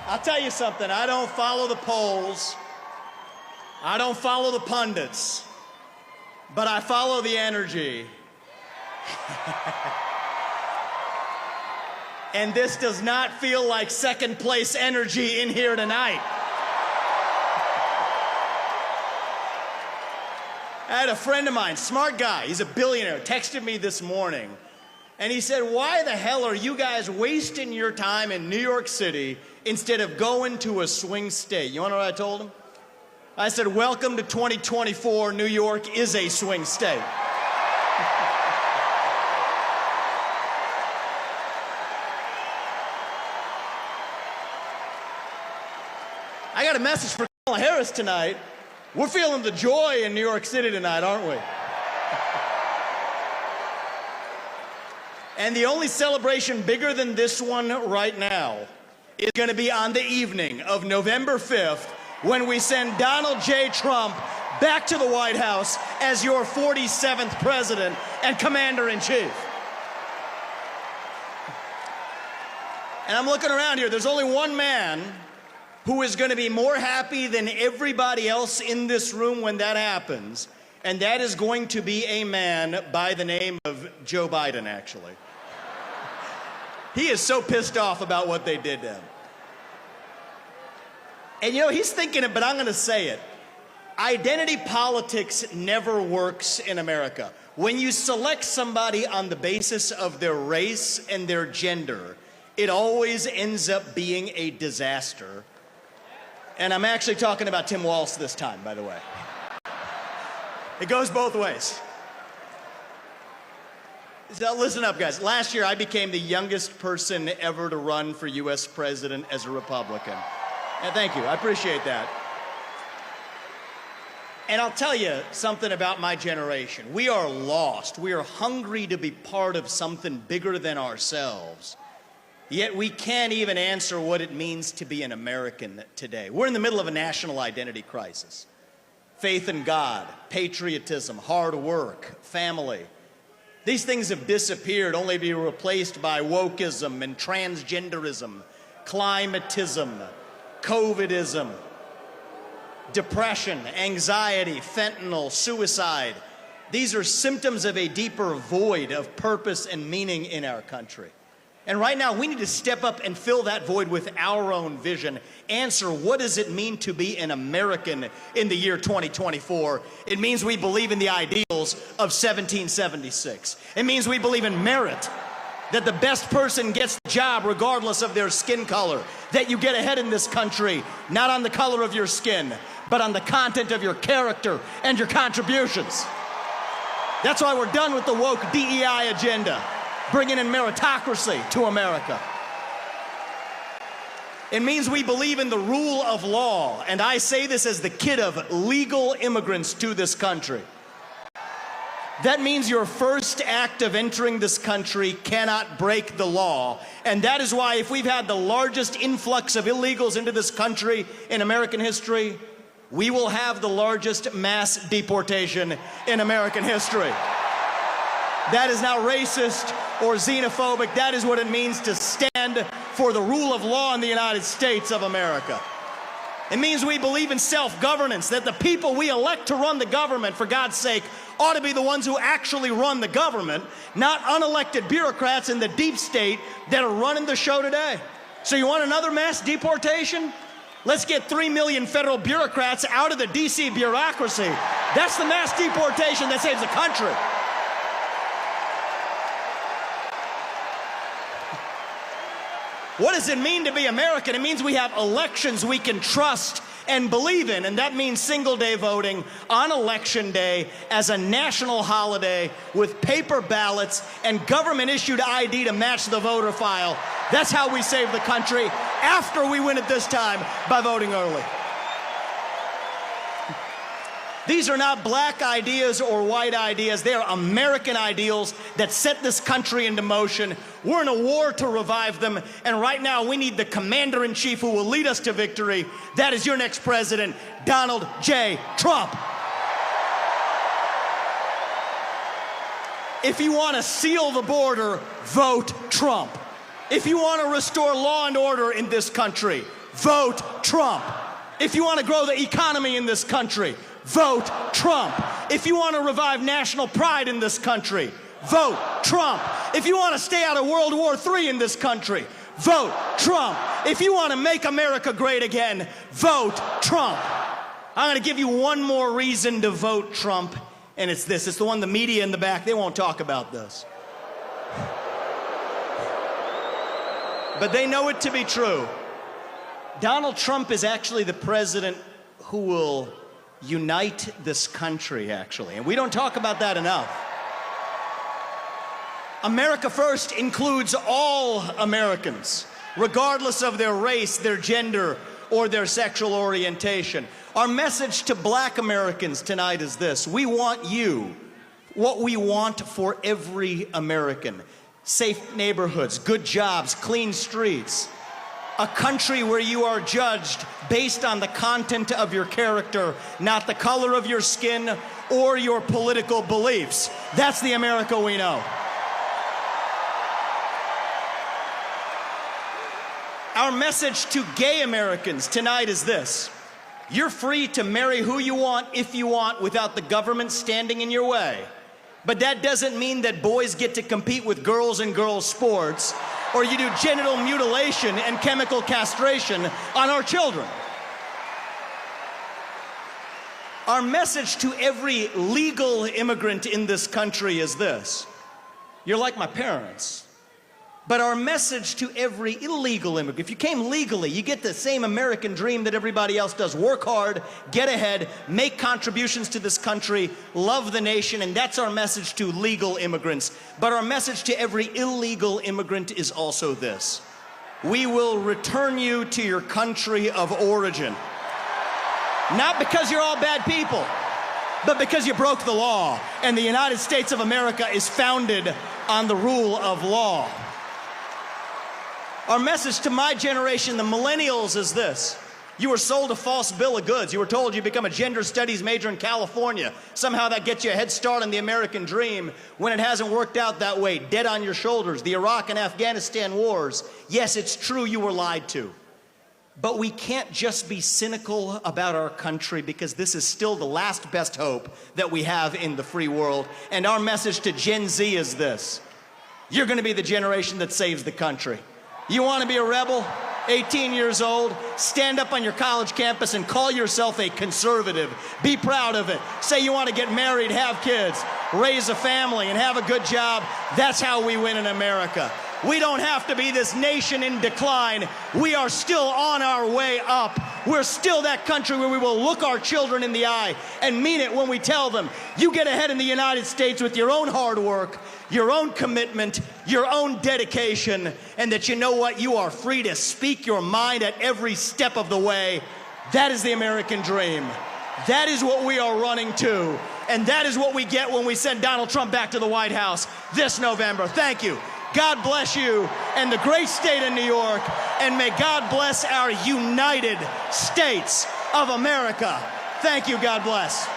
I'll tell you something. I don't follow the polls. I don't follow the pundits. But I follow the energy. And this does not feel like second place energy in here tonight. I had a friend of mine, smart guy, he's a billionaire, texted me this morning. And he said, why the hell are you guys wasting your time in New York City instead of going to a swing state? You want to know what I told him? I said, welcome to 2024. New York is a swing state. I got a message for Kamala Harris tonight. We're feeling the joy in New York City tonight, aren't we? And the only celebration bigger than this one right now is going to be on the evening of November 5th when we send Donald J. Trump back to the White House as your 47th president and commander-in-chief. And I'm looking around here. There's only one man who is going to be more happy than everybody else in this room when that happens, and that is going to be a man by the name of Joe Biden, actually. He is so pissed off about what they did to him. And you know, he's thinking it, but I'm going to say it. Identity politics never works in America. When you select somebody on the basis of their race and their gender, it always ends up being a disaster. And I'm actually talking about Tim Walz this time, by the way. It goes both ways. So listen up, guys. Last year, I became the youngest person ever to run for U.S. president as a Republican. And thank you. I appreciate that. And I'll tell you something about my generation. We are lost. We are hungry to be part of something bigger than ourselves. Yet we can't even answer what it means to be an American today. We're in the middle of a national identity crisis. Faith in God, patriotism, hard work, family. These things have disappeared only to be replaced by wokeism and transgenderism, climatism, COVIDism, depression, anxiety, fentanyl, suicide. These are symptoms of a deeper void of purpose and meaning in our country. And right now, we need to step up and fill that void with our own vision. Answer, what does it mean to be an American in the year 2024? It means we believe in the ideals of 1776. It means we believe in merit, that the best person gets the job regardless of their skin color, that you get ahead in this country, not on the color of your skin, but on the content of your character and your contributions. That's why we're done with the woke DEI agenda. Bringing in meritocracy to America. It means we believe in the rule of law, and I say this as the kid of legal immigrants to this country. That means your first act of entering this country cannot break the law, and that is why if we've had the largest influx of illegals into this country in American history, we will have the largest mass deportation in American history. That is not racist or xenophobic. That is what it means to stand for the rule of law in the United States of America. It means we believe in self-governance, that the people we elect to run the government, for God's sake, ought to be the ones who actually run the government, not unelected bureaucrats in the deep state that are running the show today. So you want another mass deportation? Let's get 3 million federal bureaucrats out of the DC bureaucracy. That's the mass deportation that saves the country. What does it mean to be American? It means we have elections we can trust and believe in, and that means single-day voting on Election Day as a national holiday with paper ballots and government-issued ID to match the voter file. That's how we save the country after we win it this time by voting early. These are not black ideas or white ideas. They are American ideals that set this country into motion. We're in a war to revive them, and right now we need the commander-in-chief who will lead us to victory. That is your next president, Donald J. Trump. If you want to seal the border, vote Trump. If you want to restore law and order in this country, vote Trump. If you want to grow the economy in this country, vote Trump. If you want to revive national pride in this country, vote Trump. If you want to stay out of World War III in this country, vote Trump. If you want to make America great again, vote Trump. I'm going to give you one more reason to vote Trump, and it's this. It's the one the media in the back, they won't talk about this. But they know it to be true. Donald Trump is actually the president who will unite this country, actually. And we don't talk about that enough. America First includes all Americans, regardless of their race, their gender, or their sexual orientation. Our message to black Americans tonight is this. We want you, what we want for every American. Safe neighborhoods, good jobs, clean streets. A country where you are judged based on the content of your character, not the color of your skin or your political beliefs. That's the America we know. Our message to gay Americans tonight is this. You're free to marry who you want, if you want, without the government standing in your way. But that doesn't mean that boys get to compete with girls in girls' sports, or you do genital mutilation and chemical castration on our children. Our message to every legal immigrant in this country is this. You're like my parents. But our message to every illegal immigrant, if you came legally, you get the same American dream that everybody else does. Work hard, get ahead, make contributions to this country, love the nation, and that's our message to legal immigrants. But our message to every illegal immigrant is also this. We will return you to your country of origin. Not because you're all bad people, but because you broke the law. And the United States of America is founded on the rule of law. Our message to my generation, the millennials, is this. You were sold a false bill of goods. You were told you become a gender studies major in California. Somehow that gets you a head start on the American dream when it hasn't worked out that way. Dead on your shoulders, the Iraq and Afghanistan wars. Yes, it's true you were lied to. But we can't just be cynical about our country because this is still the last best hope that we have in the free world. And our message to Gen Z is this. You're going to be the generation that saves the country. You want to be a rebel? 18 years old, stand up on your college campus and call yourself a conservative. Be proud of it. Say you want to get married, have kids, raise a family, and have a good job. That's how we win in America. We don't have to be this nation in decline. We are still on our way up. We're still that country where we will look our children in the eye and mean it when we tell them, you get ahead in the United States with your own hard work, your own commitment, your own dedication, and that you know what? You are free to speak your mind at every step of the way. That is the American dream. That is what we are running to. And that is what we get when we send Donald Trump back to the White House this November. Thank you. God bless you and the great state of New York, and may God bless our United States of America. Thank you. God bless.